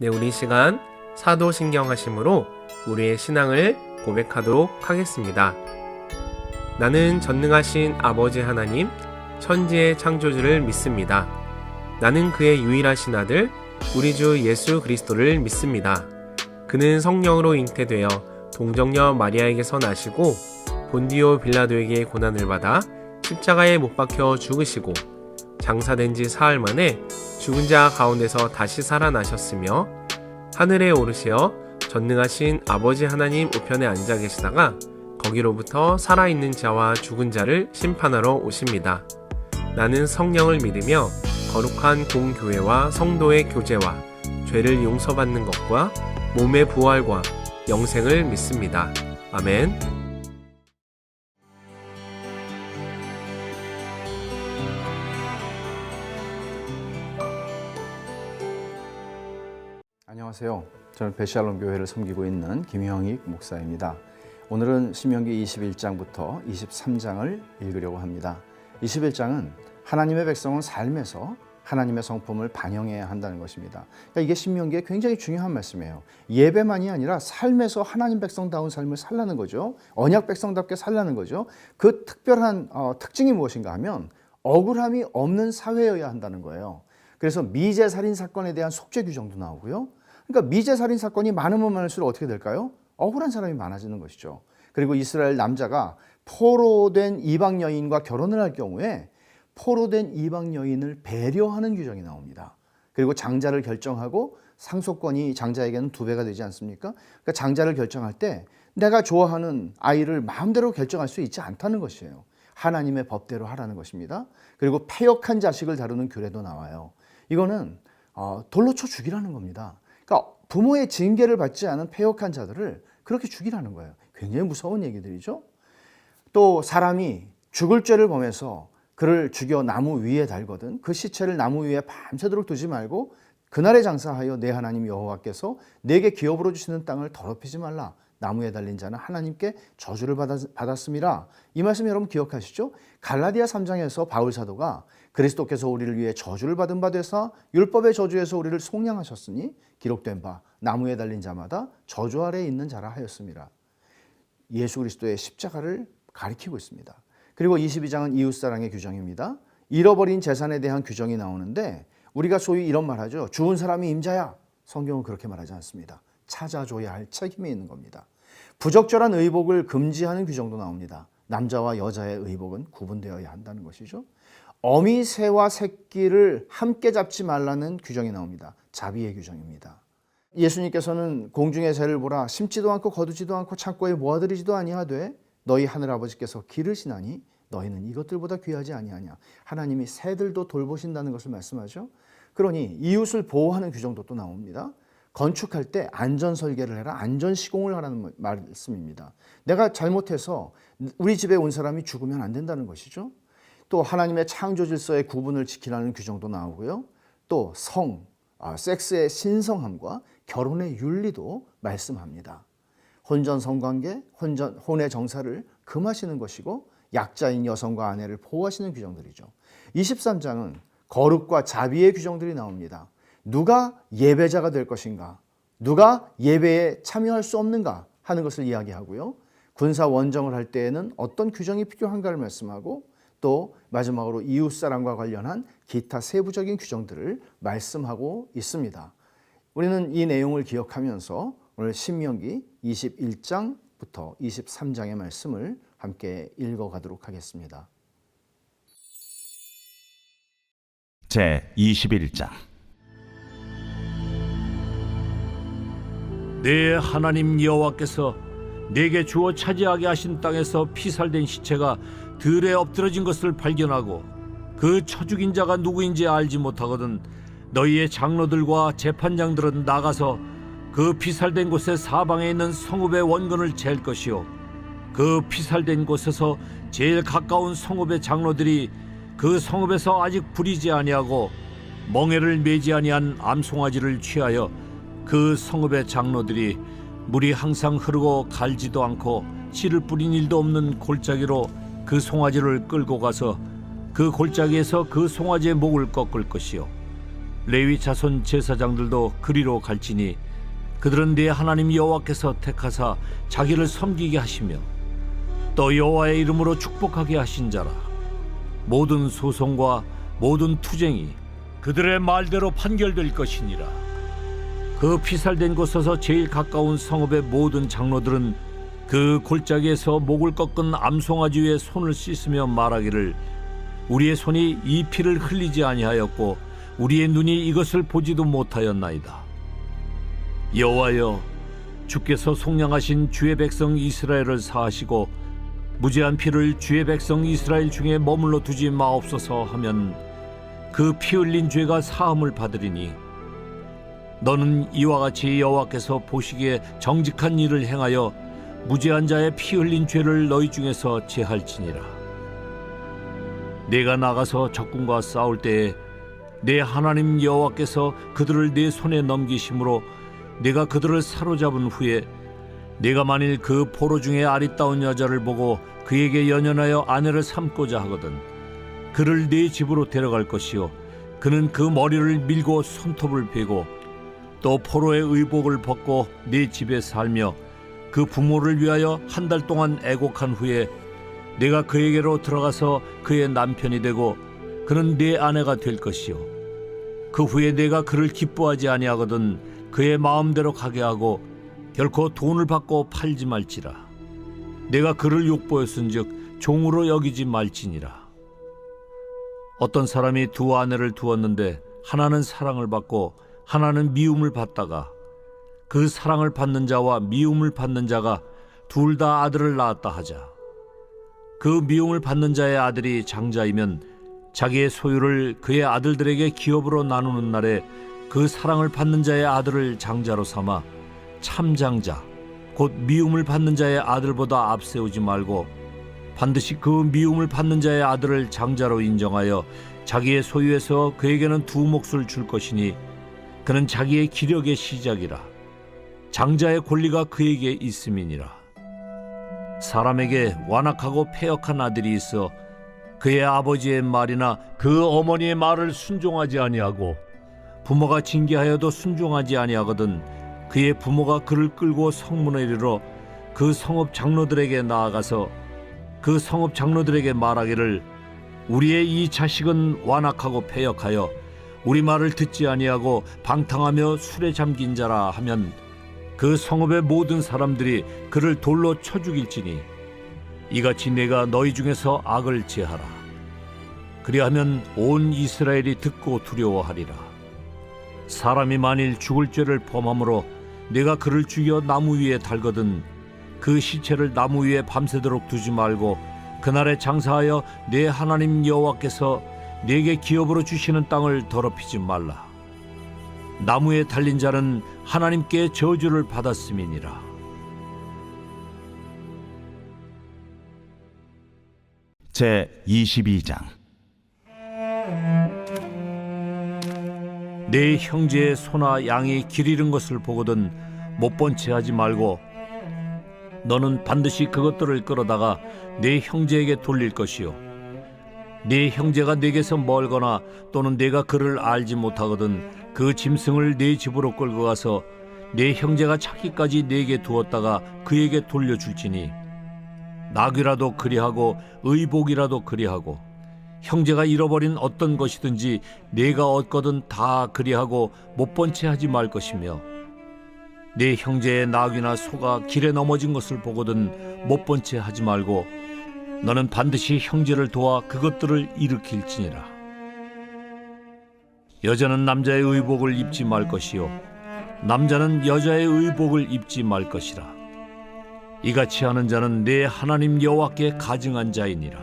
네, 우리 시간 사도신경하심으로 우리의 신앙을 고백하도록 하겠습니다. 나는 전능하신 아버지 하나님, 천지의 창조주를 믿습니다. 나는 그의 유일하신 아들, 우리 주 예수 그리스도를 믿습니다. 그는 성령으로 잉태되어 동정녀 마리아에게서 나시고 본디오 빌라도에게 고난을 받아 십자가에 못 박혀 죽으시고 장사된 지 사흘 만에 죽은 자 가운데서 다시 살아나셨으며 하늘에 오르시어 전능하신 아버지 하나님 우편에 앉아 계시다가 거기로부터 살아있는 자와 죽은 자를 심판하러 오십니다. 나는 성령을 믿으며 거룩한 공교회와 성도의 교제와 죄를 용서받는 것과 몸의 부활과 영생을 믿습니다. 아멘. 안녕하세요. 저는 베샬롬 교회를 섬기고 있는 김형익 목사입니다. 오늘은 신명기 21장부터 23장을 읽으려고 합니다. 21장은 하나님의 백성은 삶에서 하나님의 성품을 반영해야 한다는 것입니다. 그러니까 이게 신명기에 굉장히 중요한 말씀이에요. 예배만이 아니라 삶에서 하나님 백성다운 삶을 살라는 거죠. 언약 백성답게 살라는 거죠. 그 특별한 특징이 무엇인가 하면 억울함이 없는 사회여야 한다는 거예요. 그래서 미제 살인 사건에 대한 속죄 규정도 나오고요. 그러니까 미제 살인 사건이 많으면 많을수록 어떻게 될까요? 억울한 사람이 많아지는 것이죠. 그리고 이스라엘 남자가 포로된 이방 여인과 결혼을 할 경우에 포로된 이방 여인을 배려하는 규정이 나옵니다. 그리고 장자를 결정하고 상속권이 장자에게는 2배가 되지 않습니까? 그러니까 장자를 결정할 때 내가 좋아하는 아이를 마음대로 결정할 수 있지 않다는 것이에요. 하나님의 법대로 하라는 것입니다. 그리고 패역한 자식을 다루는 규례도 나와요. 이거는 돌로 쳐 죽이라는 겁니다. 그러니까 부모의 징계를 받지 않은 패역한 자들을 그렇게 죽이라는 거예요. 굉장히 무서운 얘기들이죠. 또 사람이 죽을 죄를 범해서 그를 죽여 나무 위에 달거든 그 시체를 나무 위에 밤새도록 두지 말고 그날에 장사하여 내 하나님 여호와께서 내게 기업으로 주시는 땅을 더럽히지 말라. 나무에 달린 자는 하나님께 저주를 받았음이라. 이 말씀 여러분 기억하시죠? 갈라디아 3장에서 바울 사도가 그리스도께서 우리를 위해 저주를 받은 바 되사 율법의 저주에서 우리를 속량하셨으니 기록된 바 나무에 달린 자마다 저주 아래에 있는 자라 하였습니다. 예수 그리스도의 십자가를 가리키고 있습니다. 그리고 22장은 이웃사랑의 규정입니다. 잃어버린 재산에 대한 규정이 나오는데 우리가 소위 이런 말 하죠. 죽은 사람이 임자야. 성경은 그렇게 말하지 않습니다. 찾아줘야 할 책임이 있는 겁니다. 부적절한 의복을 금지하는 규정도 나옵니다. 남자와 여자의 의복은 구분되어야 한다는 것이죠. 어미 새와 새끼를 함께 잡지 말라는 규정이 나옵니다. 자비의 규정입니다. 예수님께서는 공중의 새를 보라 심지도 않고 거두지도 않고 창고에 모아들이지도 아니하되 너희 하늘아버지께서 기르시나니 너희는 이것들보다 귀하지 아니하냐. 하나님이 새들도 돌보신다는 것을 말씀하죠. 그러니 이웃을 보호하는 규정도 또 나옵니다. 건축할 때 안전 설계를 해라, 안전 시공을 하라는 말씀입니다. 내가 잘못해서 우리 집에 온 사람이 죽으면 안 된다는 것이죠. 또 하나님의 창조 질서의 구분을 지키라는 규정도 나오고요. 또 섹스의 신성함과 결혼의 윤리도 말씀합니다. 혼전 성관계, 혼의 정사를 금하시는 것이고 약자인 여성과 아내를 보호하시는 규정들이죠. 23장은 거룩과 자비의 규정들이 나옵니다. 누가 예배자가 될 것인가? 누가 예배에 참여할 수 없는가? 하는 것을 이야기하고요. 군사 원정을 할 때에는 어떤 규정이 필요한가를 말씀하고 또 마지막으로 이웃사랑과 관련한 기타 세부적인 규정들을 말씀하고 있습니다. 우리는 이 내용을 기억하면서 오늘 신명기 21장부터 23장의 말씀을 함께 읽어가도록 하겠습니다. 제21장 내 하나님 여호와께서 내게 주어 차지하게 하신 땅에서 피살된 시체가 들에 엎드러진 것을 발견하고 그 쳐 죽인 자가 누구인지 알지 못하거든 너희의 장로들과 재판장들은 나가서 그 피살된 곳의 사방에 있는 성읍의 원근을 잴 것이요 그 피살된 곳에서 제일 가까운 성읍의 장로들이 그 성읍에서 아직 부리지 아니하고 멍에를 매지 아니한 암송아지를 취하여 그 성읍의 장로들이 물이 항상 흐르고 갈지도 않고 씨를 뿌린 일도 없는 골짜기로 그 송아지를 끌고 가서 그 골짜기에서 그 송아지의 목을 꺾을 것이요 레위 자손 제사장들도 그리로 갈지니 그들은 네 하나님 여호와께서 택하사 자기를 섬기게 하시며 또 여호와의 이름으로 축복하게 하신 자라. 모든 소송과 모든 투쟁이 그들의 말대로 판결될 것이니라. 그 피살된 곳에서 제일 가까운 성읍의 모든 장로들은 그 골짜기에서 목을 꺾은 암송아지 위에 손을 씻으며 말하기를 우리의 손이 이 피를 흘리지 아니하였고 우리의 눈이 이것을 보지도 못하였나이다. 여호와여, 주께서 속량하신 주의 백성 이스라엘을 사하시고 무죄한 피를 주의 백성 이스라엘 중에 머물러 두지 마옵소서 하면 그 피 흘린 죄가 사함을 받으리니 너는 이와 같이 여호와께서 보시기에 정직한 일을 행하여 무죄한 자의 피 흘린 죄를 너희 중에서 제할지니라. 내가 나가서 적군과 싸울 때에 내 하나님 여호와께서 그들을 내 손에 넘기심으로 내가 그들을 사로잡은 후에 내가 만일 그 포로 중에 아리따운 여자를 보고 그에게 연연하여 아내를 삼고자 하거든 그를 네 집으로 데려갈 것이요 그는 그 머리를 밀고 손톱을 베고 또 포로의 의복을 벗고 네 집에 살며 그 부모를 위하여 한 달 동안 애곡한 후에 내가 그에게로 들어가서 그의 남편이 되고 그는 네 아내가 될 것이요 그 후에 내가 그를 기뻐하지 아니하거든 그의 마음대로 가게 하고 결코 돈을 받고 팔지 말지라. 내가 그를 욕보였은즉 종으로 여기지 말지니라. 어떤 사람이 두 아내를 두었는데 하나는 사랑을 받고 하나는 미움을 받다가 그 사랑을 받는 자와 미움을 받는 자가 둘 다 아들을 낳았다 하자. 그 미움을 받는 자의 아들이 장자이면 자기의 소유를 그의 아들들에게 기업으로 나누는 날에 그 사랑을 받는 자의 아들을 장자로 삼아 참장자 곧 미움을 받는 자의 아들보다 앞세우지 말고 반드시 그 미움을 받는 자의 아들을 장자로 인정하여 자기의 소유에서 그에게는 두 몫을 줄 것이니 그는 자기의 기력의 시작이라. 장자의 권리가 그에게 있음이니라. 사람에게 완악하고 패역한 아들이 있어 그의 아버지의 말이나 그 어머니의 말을 순종하지 아니하고 부모가 징계하여도 순종하지 아니하거든 그의 부모가 그를 끌고 성문에 이르러 그 성읍 장로들에게 나아가서 그 성읍 장로들에게 말하기를 우리의 이 자식은 완악하고 패역하여 우리 말을 듣지 아니하고 방탕하며 술에 잠긴 자라 하면 그 성읍의 모든 사람들이 그를 돌로 쳐 죽일지니 이같이 내가 너희 중에서 악을 제하라. 그리하면 온 이스라엘이 듣고 두려워하리라. 사람이 만일 죽을 죄를 범함으로 내가 그를 죽여 나무 위에 달거든 그 시체를 나무 위에 밤새도록 두지 말고 그날에 장사하여 내 하나님 여호와께서 내게 기업으로 주시는 땅을 더럽히지 말라. 나무에 달린 자는 하나님께 저주를 받았음이니라. 제 22장. 내 형제의 소나 양이 길 잃은 것을 보거든 못 본 채 하지 말고 너는 반드시 그것들을 끌어다가 내 형제에게 돌릴 것이요 내 형제가 내게서 멀거나 또는 내가 그를 알지 못하거든 그 짐승을 내 집으로 끌고 가서 내 형제가 찾기까지 내게 두었다가 그에게 돌려줄지니 낙이라도 그리하고 의복이라도 그리하고 형제가 잃어버린 어떤 것이든지 내가 얻거든 다 그리하고 못 본 채 하지 말 것이며 내 형제의 낙이나 소가 길에 넘어진 것을 보거든 못 본 채 하지 말고 너는 반드시 형제를 도와 그것들을 일으킬지니라. 여자는 남자의 의복을 입지 말 것이요 남자는 여자의 의복을 입지 말 것이라. 이같이 하는 자는 내 하나님 여호와께 가증한 자이니라.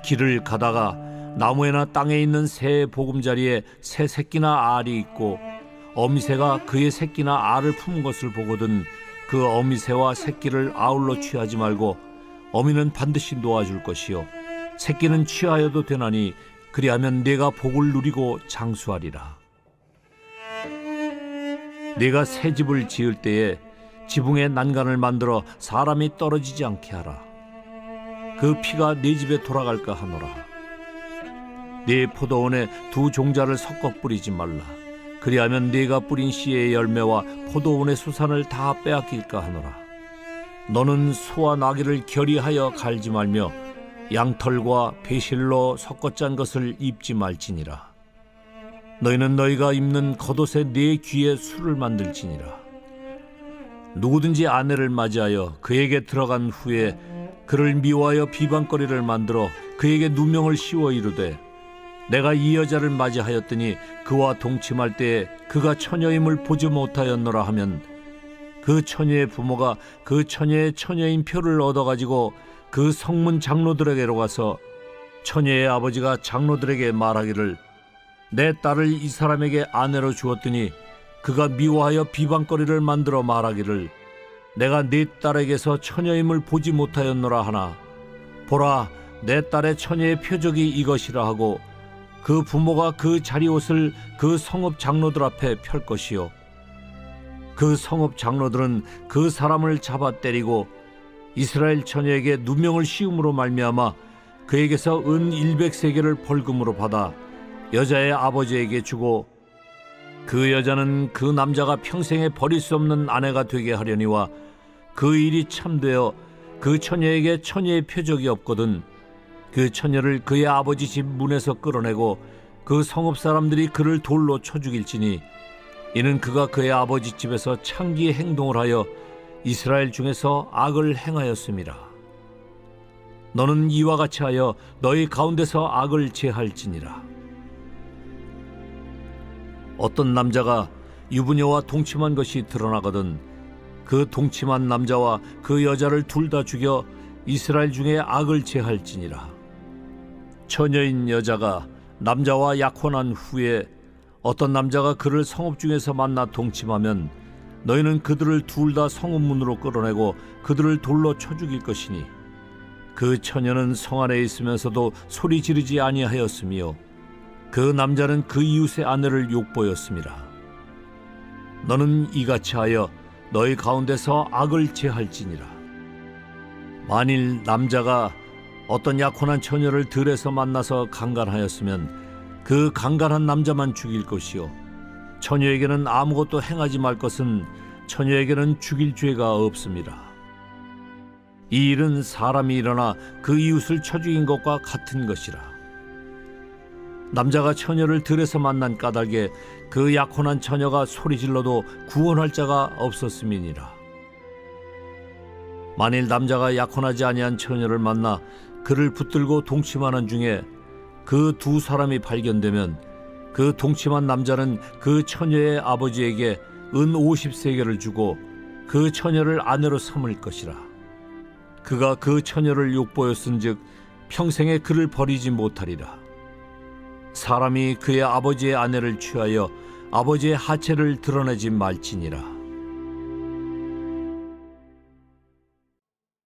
길을 가다가 나무에나 땅에 있는 새의 보금자리에 새 새끼나 알이 있고 어미새가 그의 새끼나 알을 품은 것을 보거든 그 어미새와 새끼를 아울러 취하지 말고 어미는 반드시 놓아줄 것이요 새끼는 취하여도 되나니 그리하면 내가 복을 누리고 장수하리라. 내가 새 집을 지을 때에 지붕에 난간을 만들어 사람이 떨어지지 않게 하라. 그 피가 내 집에 돌아갈까 하노라. 네 포도원에 두 종자를 섞어 뿌리지 말라. 그리하면 네가 뿌린 씨의 열매와 포도원의 수산을 다 빼앗길까 하노라. 너는 소와 나귀를 결의하여 갈지 말며 양털과 배실로 섞어 짠 것을 입지 말지니라. 너희는 너희가 입는 겉옷에 네 귀에 술을 만들지니라. 누구든지 아내를 맞이하여 그에게 들어간 후에 그를 미워하여 비방거리를 만들어 그에게 누명을 씌워 이르되 내가 이 여자를 맞이하였더니 그와 동침할 때에 그가 처녀임을 보지 못하였노라 하면 그 처녀의 부모가 그 처녀의 처녀인 표를 얻어가지고 그 성문 장로들에게로 가서 처녀의 아버지가 장로들에게 말하기를 내 딸을 이 사람에게 아내로 주었더니 그가 미워하여 비방거리를 만들어 말하기를 내가 네 딸에게서 처녀임을 보지 못하였노라 하나 보라 내 딸의 처녀의 표적이 이것이라 하고 그 부모가 그 자리옷을 그 성읍 장로들 앞에 펼 것이요 그 성읍 장로들은 그 사람을 잡아 때리고 이스라엘 처녀에게 누명을 씌움으로 말미암아 그에게서 은 100세겔을 벌금으로 받아 여자의 아버지에게 주고 그 여자는 그 남자가 평생에 버릴 수 없는 아내가 되게 하려니와 그 일이 참되어 그 처녀에게 처녀의 표적이 없거든 그 처녀를 그의 아버지 집 문에서 끌어내고 그 성읍 사람들이 그를 돌로 쳐 죽일지니 이는 그가 그의 아버지 집에서 창기의 행동을 하여 이스라엘 중에서 악을 행하였음이라. 너는 이와 같이 하여 너희 가운데서 악을 제할지니라. 어떤 남자가 유부녀와 동침한 것이 드러나거든 그 동침한 남자와 그 여자를 둘 다 죽여 이스라엘 중에 악을 제할지니라. 처녀인 여자가 남자와 약혼한 후에 어떤 남자가 그를 성읍 중에서 만나 동침하면 너희는 그들을 둘 다 성읍 문으로 끌어내고 그들을 돌로 쳐 죽일 것이니 그 처녀는 성 안에 있으면서도 소리 지르지 아니하였으며 그 남자는 그 이웃의 아내를 욕보였음이라. 너는 이같이 하여 너희 가운데서 악을 제할지니라. 만일 남자가 어떤 약혼한 처녀를 들에서 만나서 강간하였으면 그 강간한 남자만 죽일 것이요 처녀에게는 아무것도 행하지 말 것은 처녀에게는 죽일 죄가 없습니다. 이 일은 사람이 일어나 그 이웃을 쳐 죽인 것과 같은 것이라. 남자가 처녀를 들에서 만난 까닭에 그 약혼한 처녀가 소리질러도 구원할 자가 없었음이니라. 만일 남자가 약혼하지 아니한 처녀를 만나 그를 붙들고 동침하는 중에 그 두 사람이 발견되면 그 동침한 남자는 그 처녀의 아버지에게 은 50세겔을 주고 그 처녀를 아내로 삼을 것이라. 그가 그 처녀를 욕보였은즉 평생에 그를 버리지 못하리라. 사람이 그의 아버지의 아내를 취하여 아버지의 하체를 드러내지 말지니라.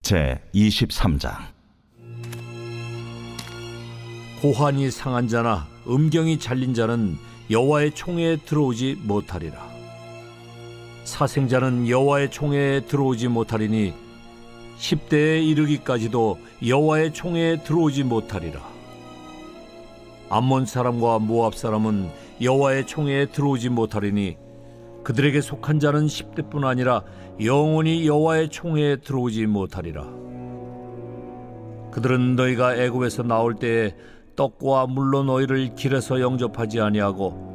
제 23장 고환이 상한 자나 음경이 잘린 자는 여호와의 총회에 들어오지 못하리라. 사생자는 여호와의 총회에 들어오지 못하리니 10대에 이르기까지도 여호와의 총회에 들어오지 못하리라. 암몬 사람과 모압 사람은 여호와의 총회에 들어오지 못하리니 그들에게 속한 자는 10대뿐 아니라 영원히 여호와의 총회에 들어오지 못하리라. 그들은 너희가 애굽에서 나올 때에 떡과 물로 너희를 길에서 영접하지 아니하고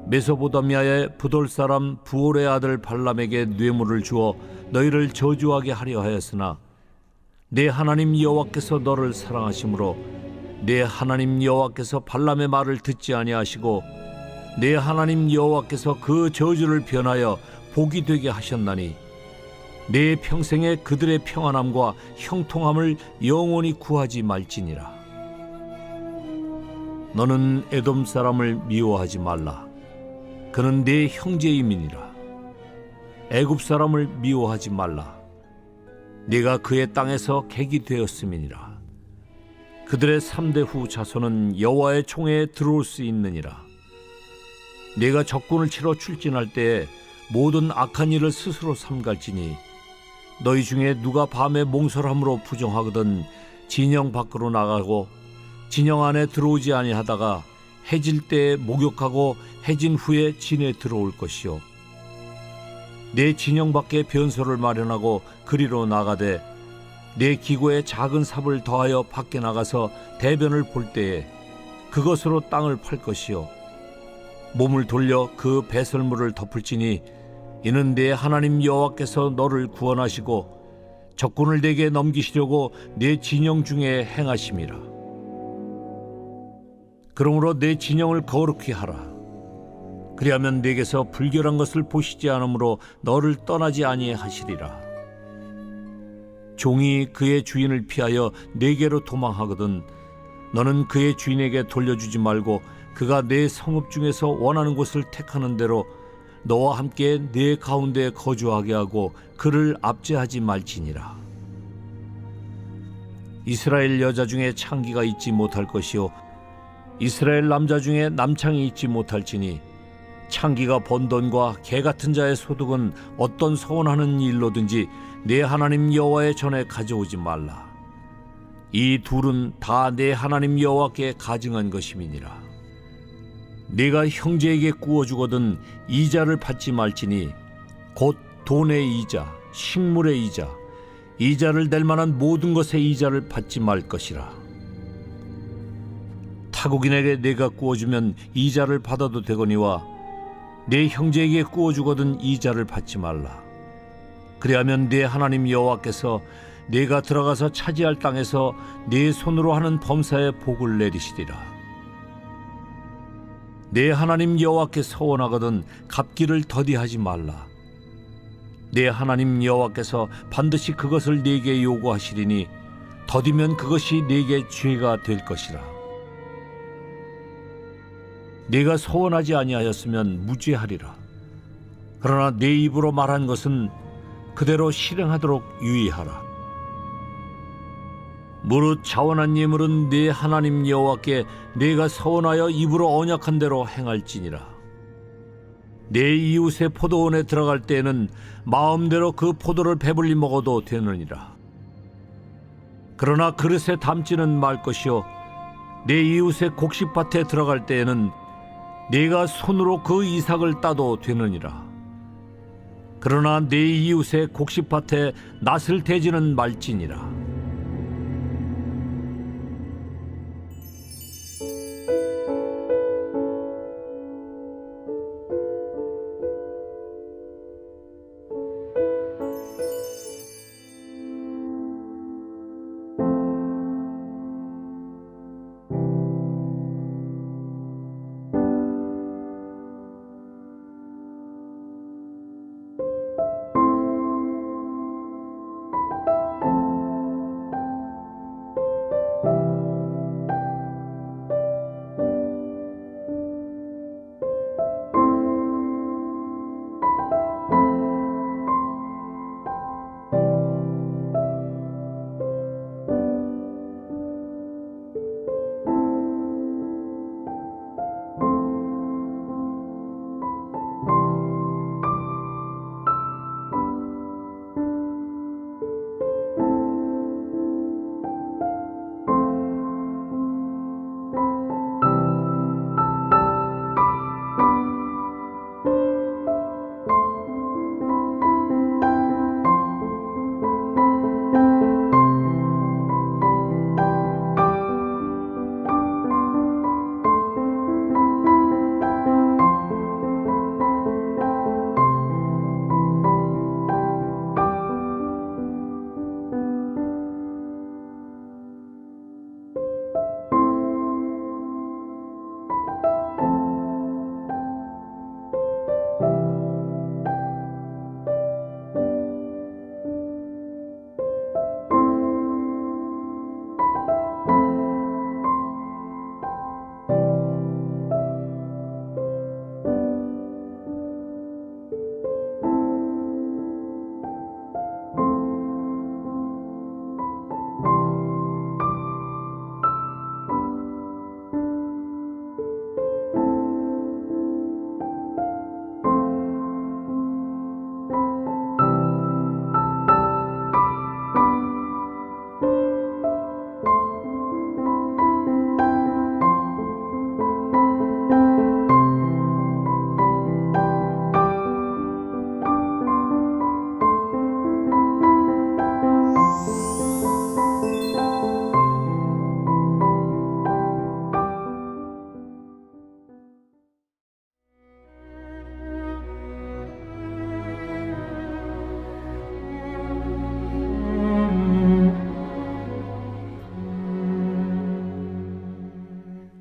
메소포타미아의 부돌 사람 부올의 아들 발람에게 뇌물을 주어 너희를 저주하게 하려 하였으나 내 하나님 여호와께서 너를 사랑하심으로 내 하나님 여호와께서 발람의 말을 듣지 아니하시고 내 하나님 여호와께서 그 저주를 변하여 복이 되게 하셨나니 내 평생에 그들의 평안함과 형통함을 영원히 구하지 말지니라. 너는 에돔 사람을 미워하지 말라. 그는 내 형제임이니라. 애굽 사람을 미워하지 말라. 네가 그의 땅에서 객이 되었음이니라. 그들의 3대 후 자손은 여호와의 총회에 들어올 수 있느니라. 네가 적군을 치러 출진할 때에 모든 악한 일을 스스로 삼갈지니 너희 중에 누가 밤에 몽설함으로 부정하거든 진영 밖으로 나가고 진영 안에 들어오지 아니하다가 해질 때에 목욕하고 해진 후에 진에 들어올 것이요 내 진영 밖에 변소를 마련하고 그리로 나가되 내 기고에 작은 삽을 더하여 밖에 나가서 대변을 볼 때에 그것으로 땅을 팔 것이요 몸을 돌려 그 배설물을 덮을지니 이는 내 하나님 여호와께서 너를 구원하시고 적군을 내게 넘기시려고 내 진영 중에 행하심이라. 그러므로 내 진영을 거룩히 하라. 그리하면 내게서 불결한 것을 보시지 않으므로 너를 떠나지 아니하시리라. 종이 그의 주인을 피하여 내게로 도망하거든 너는 그의 주인에게 돌려주지 말고 그가 내 성읍 중에서 원하는 곳을 택하는 대로 너와 함께 내 가운데 거주하게 하고 그를 압제하지 말지니라. 이스라엘 여자 중에 창기가 있지 못할 것이요 이스라엘 남자 중에 남창이 있지 못할지니 창기가 번 돈과 개 같은 자의 소득은 어떤 서원하는 일로든지 내 하나님 여호와의 전에 가져오지 말라. 이 둘은 다 내 하나님 여호와께 가증한 것임이니라. 네가 형제에게 구워주거든 이자를 받지 말지니 곧 돈의 이자, 식물의 이자, 이자를 낼 만한 모든 것의 이자를 받지 말 것이라. 타국인에게 네가 구워주면 이자를 받아도 되거니와 내 형제에게 구워주거든 이자를 받지 말라. 그리하면 네 하나님 여호와께서 네가 들어가서 차지할 땅에서 네 손으로 하는 범사에 복을 내리시리라. 내 하나님 여호와께 서원하거든 갚기를 더디하지 말라. 내 하나님 여호와께서 반드시 그것을 네게 요구하시리니 더디면 그것이 네게 죄가 될 것이라. 네가 서원하지 아니하였으면 무죄하리라. 그러나 내 입으로 말한 것은 그대로 실행하도록 유의하라. 무릇 자원한 예물은 네 하나님 여호와께 네가 서원하여 입으로 언약한 대로 행할지니라. 내 이웃의 포도원에 들어갈 때에는 마음대로 그 포도를 배불리 먹어도 되느니라. 그러나 그릇에 담지는 말 것이요 내 이웃의 곡식밭에 들어갈 때에는 네가 손으로 그 이삭을 따도 되느니라. 그러나 내 이웃의 곡식밭에 낫을 대지는 말지니라.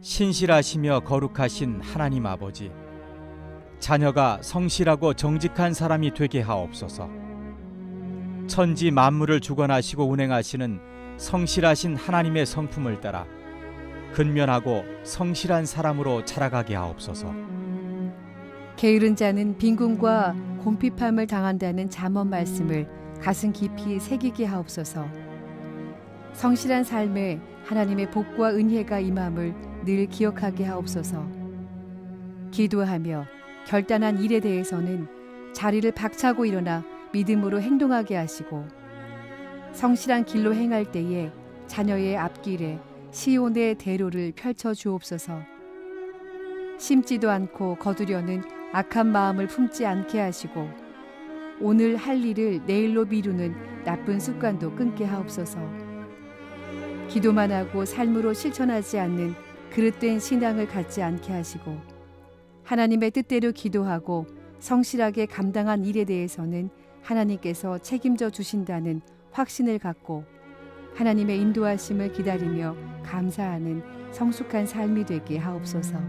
신실하시며 거룩하신 하나님 아버지, 자녀가 성실하고 정직한 사람이 되게 하옵소서. 천지 만물을 주관하시고 운행하시는 성실하신 하나님의 성품을 따라 근면하고 성실한 사람으로 자라가게 하옵소서. 게으른 자는 빈궁과 곰핍함을 당한다는 잠언 말씀을 가슴 깊이 새기게 하옵소서. 성실한 삶에 하나님의 복과 은혜가 임함을 늘 기억하게 하옵소서. 기도하며 결단한 일에 대해서는 자리를 박차고 일어나 믿음으로 행동하게 하시고, 성실한 길로 행할 때에 자녀의 앞길에 시온의 대로를 펼쳐 주옵소서. 심지도 않고 거두려는 악한 마음을 품지 않게 하시고, 오늘 할 일을 내일로 미루는 나쁜 습관도 끊게 하옵소서. 기도만 하고 삶으로 실천하지 않는 그릇된 신앙을 갖지 않게 하시고, 하나님의 뜻대로 기도하고 성실하게 감당한 일에 대해서는 하나님께서 책임져 주신다는 확신을 갖고 하나님의 인도하심을 기다리며 감사하는 성숙한 삶이 되게 하옵소서.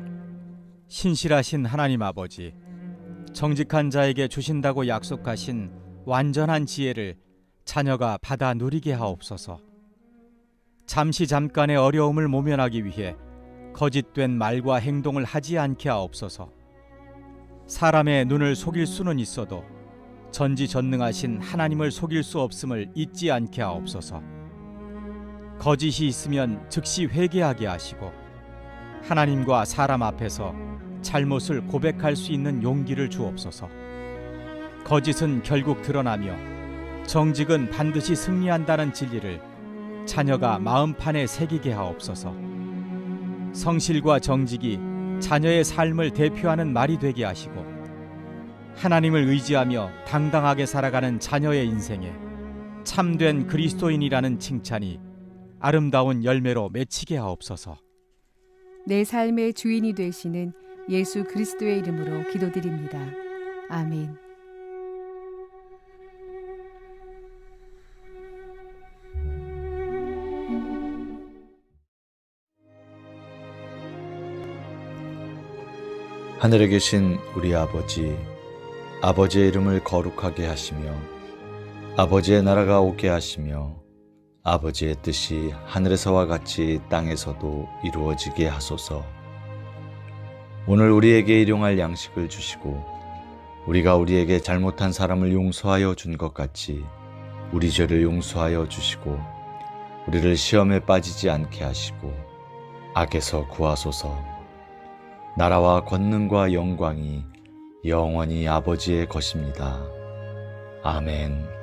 신실하신 하나님 아버지, 정직한 자에게 주신다고 약속하신 완전한 지혜를 자녀가 받아 누리게 하옵소서. 잠시 잠깐의 어려움을 모면하기 위해 거짓된 말과 행동을 하지 않게 하옵소서. 사람의 눈을 속일 수는 있어도 전지전능하신 하나님을 속일 수 없음을 잊지 않게 하옵소서. 거짓이 있으면 즉시 회개하게 하시고, 하나님과 사람 앞에서 잘못을 고백할 수 있는 용기를 주옵소서. 거짓은 결국 드러나며 정직은 반드시 승리한다는 진리를 자녀가 마음판에 새기게 하옵소서. 성실과 정직이 자녀의 삶을 대표하는 말이 되게 하시고, 하나님을 의지하며 당당하게 살아가는 자녀의 인생에 참된 그리스도인이라는 칭찬이 아름다운 열매로 맺히게 하옵소서. 내 삶의 주인이 되시는 예수 그리스도의 이름으로 기도드립니다. 아멘. 하늘에 계신 우리 아버지, 아버지의 이름을 거룩하게 하시며 아버지의 나라가 오게 하시며 아버지의 뜻이 하늘에서와 같이 땅에서도 이루어지게 하소서. 오늘 우리에게 일용할 양식을 주시고 우리가 우리에게 잘못한 사람을 용서하여 준 것 같이 우리 죄를 용서하여 주시고 우리를 시험에 빠지지 않게 하시고 악에서 구하소서. 나라와 권능과 영광이 영원히 아버지의 것입니다. 아멘.